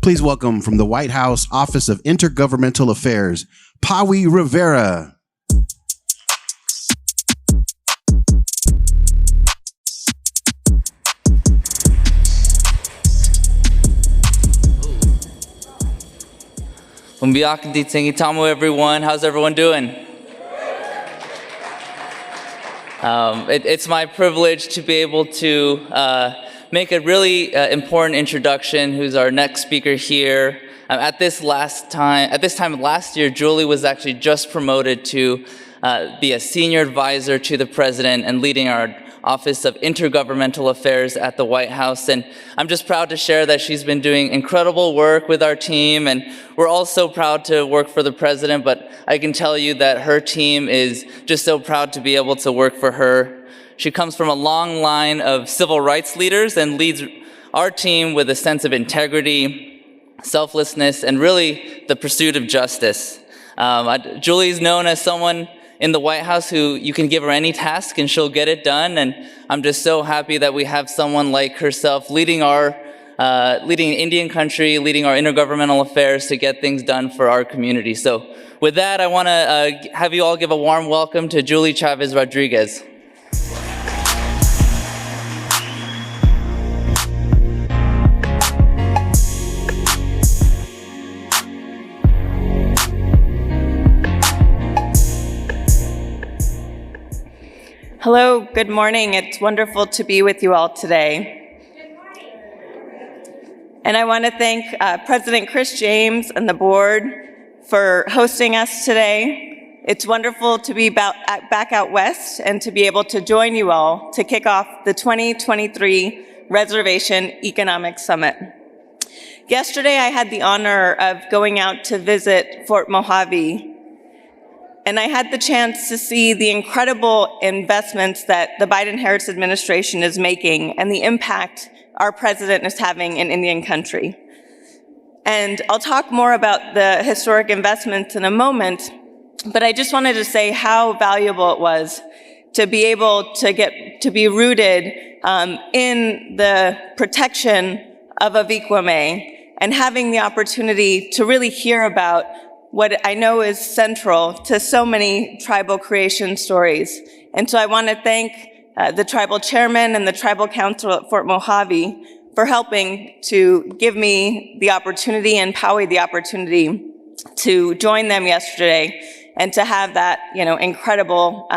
Please welcome from the White House Office of Intergovernmental Affairs, Pawi Rivera. Everyone, how's everyone doing? It's my privilege to be able to make a really important introduction. Who's our next speaker here? At this time last year, Julie was actually just promoted to be a senior advisor to the president and leading our Office of Intergovernmental Affairs at the White House. And I'm just proud to share that she's been doing incredible work with our team, and we're also proud to work for the president, but I can tell you that her team is just so proud to be able to work for her. She comes from a long line of civil rights leaders and leads our team with a sense of integrity, selflessness, and really the pursuit of justice. Julie's known as someone in the White House who you can give her any task and she'll get it done. And I'm just so happy that we have someone like herself leading Indian country, leading our intergovernmental affairs to get things done for our community. So with that, I want to have you all give a warm welcome to Julie Chavez Rodriquez. Hello, good morning. It's wonderful to be with you all today. And I want to thank President Chris James and the board for hosting us today. It's wonderful to be back out west and to be able to join you all to kick off the 2023 Reservation Economic Summit. Yesterday, I had the honor of going out to visit Fort Mojave, and I had the chance to see the incredible investments that the Biden-Harris administration is making and the impact our president is having in Indian country. And I'll talk more about the historic investments in a moment, but I just wanted to say how valuable it was to be able to be rooted in the protection of Avikwame and having the opportunity to really hear about what I know is central to so many tribal creation stories. And so I want to thank the tribal chairman and the tribal council at Fort Mojave for helping to give me the opportunity and Pawi the opportunity to join them yesterday and to have that, incredible,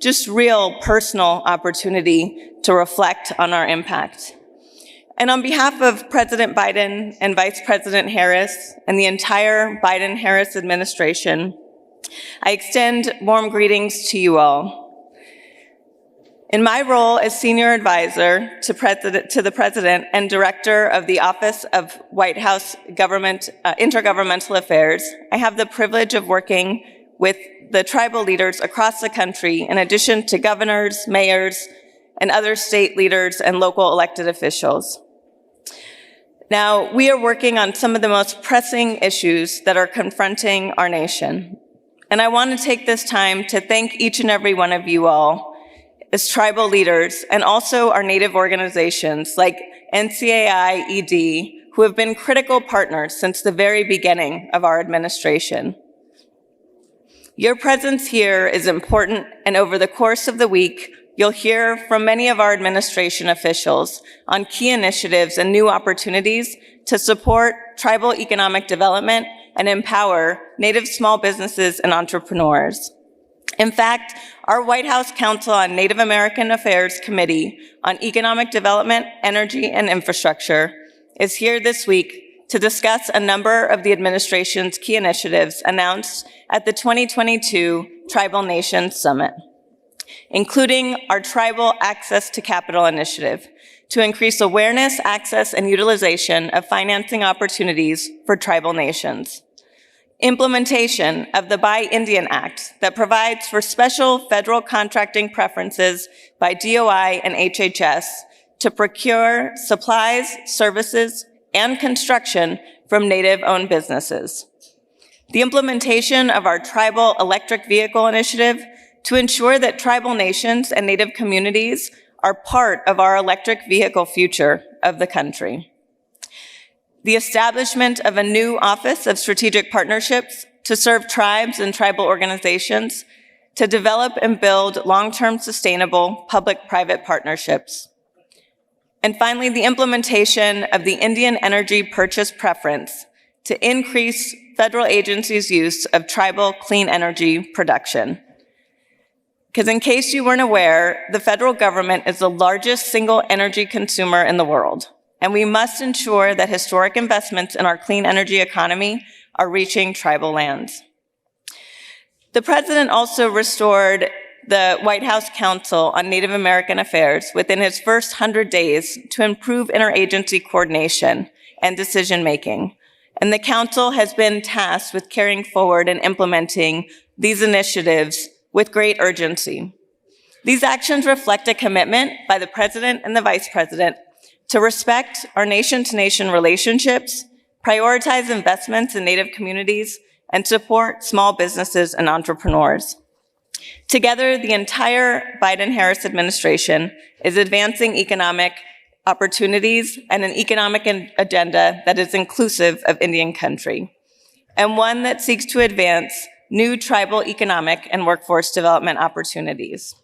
just real personal opportunity to reflect on our impact. And on behalf of President Biden and Vice President Harris and the entire Biden-Harris administration, I extend warm greetings to you all. In my role as Senior Advisor to the President and Director of the Office of White House Intergovernmental Affairs, I have the privilege of working with the tribal leaders across the country, in addition to governors, mayors, and other state leaders and local elected officials. Now, we are working on some of the most pressing issues that are confronting our nation. And I want to take this time to thank each and every one of you all as tribal leaders and also our Native organizations like NCAIED, who have been critical partners since the very beginning of our administration. Your presence here is important, and over the course of the week, you'll hear from many of our administration officials on key initiatives and new opportunities to support tribal economic development and empower Native small businesses and entrepreneurs. In fact, our White House Council on Native American Affairs Committee on Economic Development, Energy, and Infrastructure is here this week to discuss a number of the administration's key initiatives announced at the 2022 Tribal Nations Summit, including our Tribal Access to Capital Initiative to increase awareness, access, and utilization of financing opportunities for tribal nations. Implementation of the Buy Indian Act that provides for special federal contracting preferences by DOI and HHS to procure supplies, services, and construction from Native-owned businesses. The implementation of our Tribal Electric Vehicle Initiative to ensure that tribal nations and Native communities are part of our electric vehicle future of the country. the establishment of a new Office of Strategic Partnerships to serve tribes and tribal organizations to develop and build long-term sustainable public-private partnerships. And finally, the implementation of the Indian Energy Purchase Preference to increase federal agencies' use of tribal clean energy production. Because in case you weren't aware, the federal government is the largest single energy consumer in the world, and we must ensure that historic investments in our clean energy economy are reaching tribal lands. The president also restored the White House Council on Native American Affairs within his first 100 days to improve interagency coordination and decision-making. And the council has been tasked with carrying forward and implementing these initiatives with great urgency. These actions reflect a commitment by the president and the vice president to respect our nation-to-nation relationships, prioritize investments in Native communities, and support small businesses and entrepreneurs. Together, the entire Biden-Harris administration is advancing economic opportunities and an economic agenda that is inclusive of Indian country, and one that seeks to advance new tribal economic and workforce development opportunities.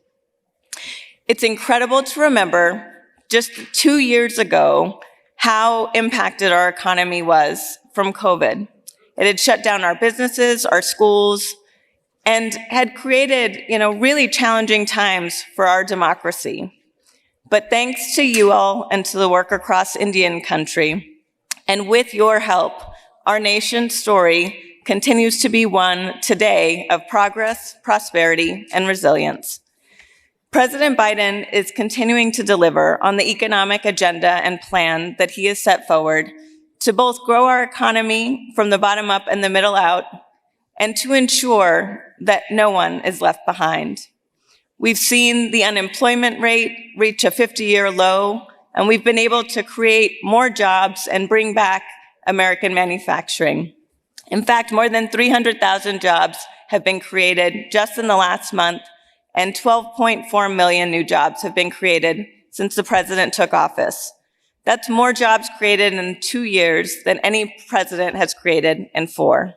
It's incredible to remember just 2 years ago how impacted our economy was from COVID. It had shut down our businesses, our schools, and had created, really challenging times for our democracy. But thanks to you all and to the work across Indian country, and with your help, our nation's story continues to be one today of progress, prosperity, and resilience. President Biden is continuing to deliver on the economic agenda and plan that he has set forward to both grow our economy from the bottom up and the middle out, and to ensure that no one is left behind. We've seen the unemployment rate reach a 50-year low, and we've been able to create more jobs and bring back American manufacturing. In fact, more than 300,000 jobs have been created just in the last month, and 12.4 million new jobs have been created since the president took office. That's more jobs created in 2 years than any president has created in 4.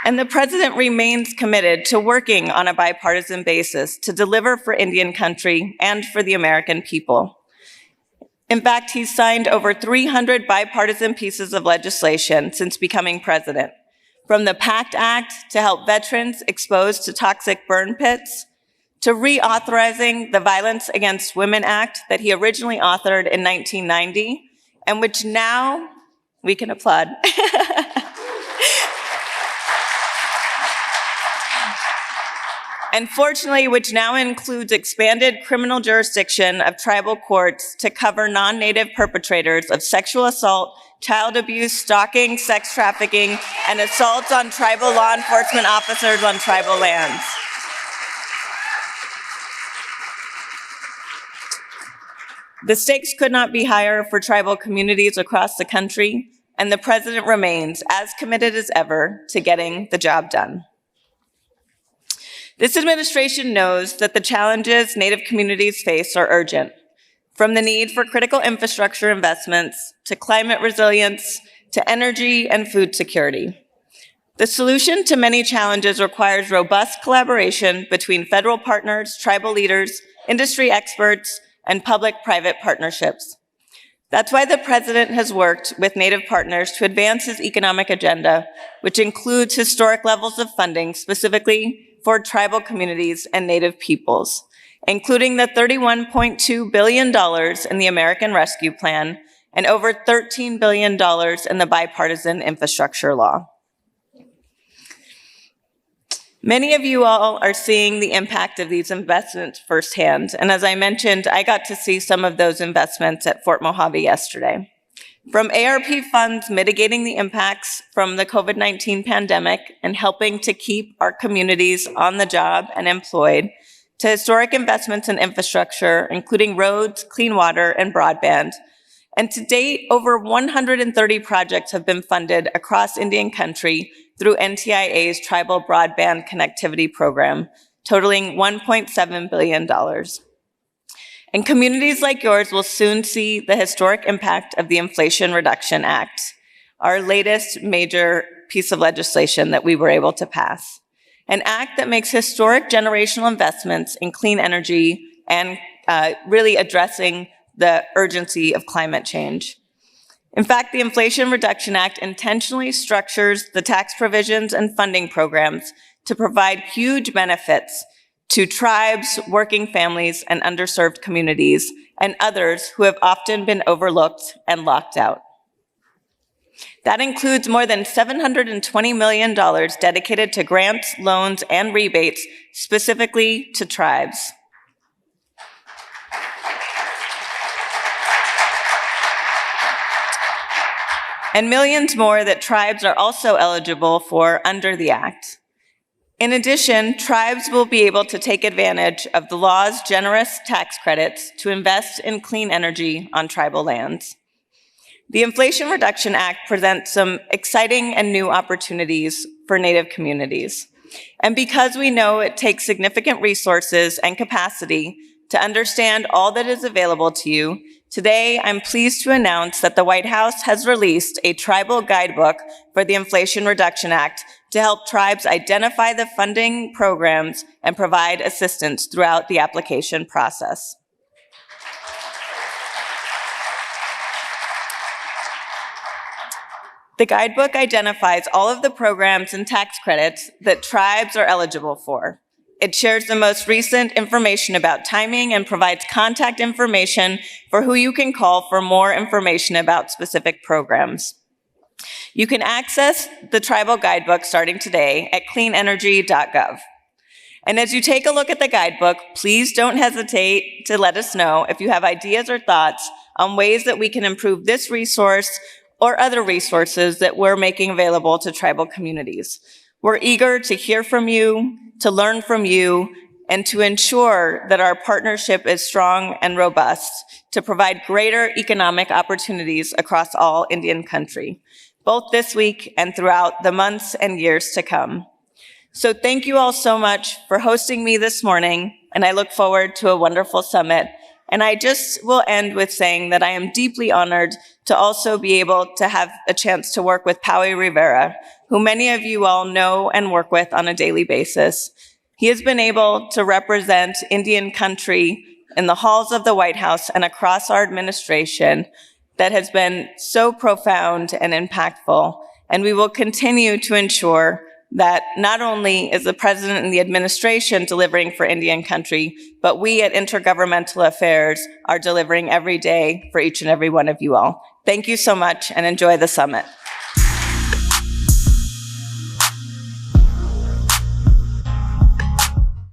And the president remains committed to working on a bipartisan basis to deliver for Indian country and for the American people. In fact, he's signed over 300 bipartisan pieces of legislation since becoming president, from the PACT Act to help veterans exposed to toxic burn pits, to reauthorizing the Violence Against Women Act that he originally authored in 1990, and which now we can applaud. And fortunately, which now includes expanded criminal jurisdiction of tribal courts to cover non-Native perpetrators of sexual assault, child abuse, stalking, sex trafficking, and assaults on tribal law enforcement officers on tribal lands. The stakes could not be higher for tribal communities across the country, and the president remains as committed as ever to getting the job done. This administration knows that the challenges Native communities face are urgent, from the need for critical infrastructure investments to climate resilience to energy and food security. The solution to many challenges requires robust collaboration between federal partners, tribal leaders, industry experts, and public-private partnerships. That's why the president has worked with Native partners to advance his economic agenda, which includes historic levels of funding specifically for tribal communities and Native peoples, including the $31.2 billion in the American Rescue Plan and over $13 billion in the bipartisan infrastructure law. Many of you all are seeing the impact of these investments firsthand, and as I mentioned, I got to see some of those investments at Fort Mojave yesterday. From ARP funds mitigating the impacts from the COVID-19 pandemic and helping to keep our communities on the job and employed, to historic investments in infrastructure, including roads, clean water, and broadband. And to date, over 130 projects have been funded across Indian country through NCAIED's Tribal Broadband Connectivity Program, totaling $1.7 billion. And communities like yours will soon see the historic impact of the Inflation Reduction Act, our latest major piece of legislation that we were able to pass. An act that makes historic generational investments in clean energy and really addressing the urgency of climate change. In fact, the Inflation Reduction Act intentionally structures the tax provisions and funding programs to provide huge benefits to tribes, working families, and underserved communities, and others who have often been overlooked and locked out. That includes more than $720 million dedicated to grants, loans, and rebates specifically to tribes. And millions more that tribes are also eligible for under the Act. In addition, tribes will be able to take advantage of the law's generous tax credits to invest in clean energy on tribal lands. The Inflation Reduction Act presents some exciting and new opportunities for Native communities. And because we know it takes significant resources and capacity to understand all that is available to you, today I'm pleased to announce that the White House has released a tribal guidebook for the Inflation Reduction Act to help tribes identify the funding programs and provide assistance throughout the application process. The guidebook identifies all of the programs and tax credits that tribes are eligible for. It shares the most recent information about timing and provides contact information for who you can call for more information about specific programs. You can access the tribal guidebook starting today at cleanenergy.gov. And as you take a look at the guidebook, please don't hesitate to let us know if you have ideas or thoughts on ways that we can improve this resource or other resources that we're making available to tribal communities. We're eager to hear from you, to learn from you, and to ensure that our partnership is strong and robust to provide greater economic opportunities across all Indian country, both this week and throughout the months and years to come. So thank you all so much for hosting me this morning, and I look forward to a wonderful summit. And I just will end with saying that I am deeply honored to also be able to have a chance to work with Paui Rivera, who many of you all know and work with on a daily basis. He has been able to represent Indian country in the halls of the White House and across our administration that has been so profound and impactful. And we will continue to ensure that not only is the President and the administration delivering for Indian country, but we at Intergovernmental Affairs are delivering every day for each and every one of you all. Thank you so much and enjoy the summit.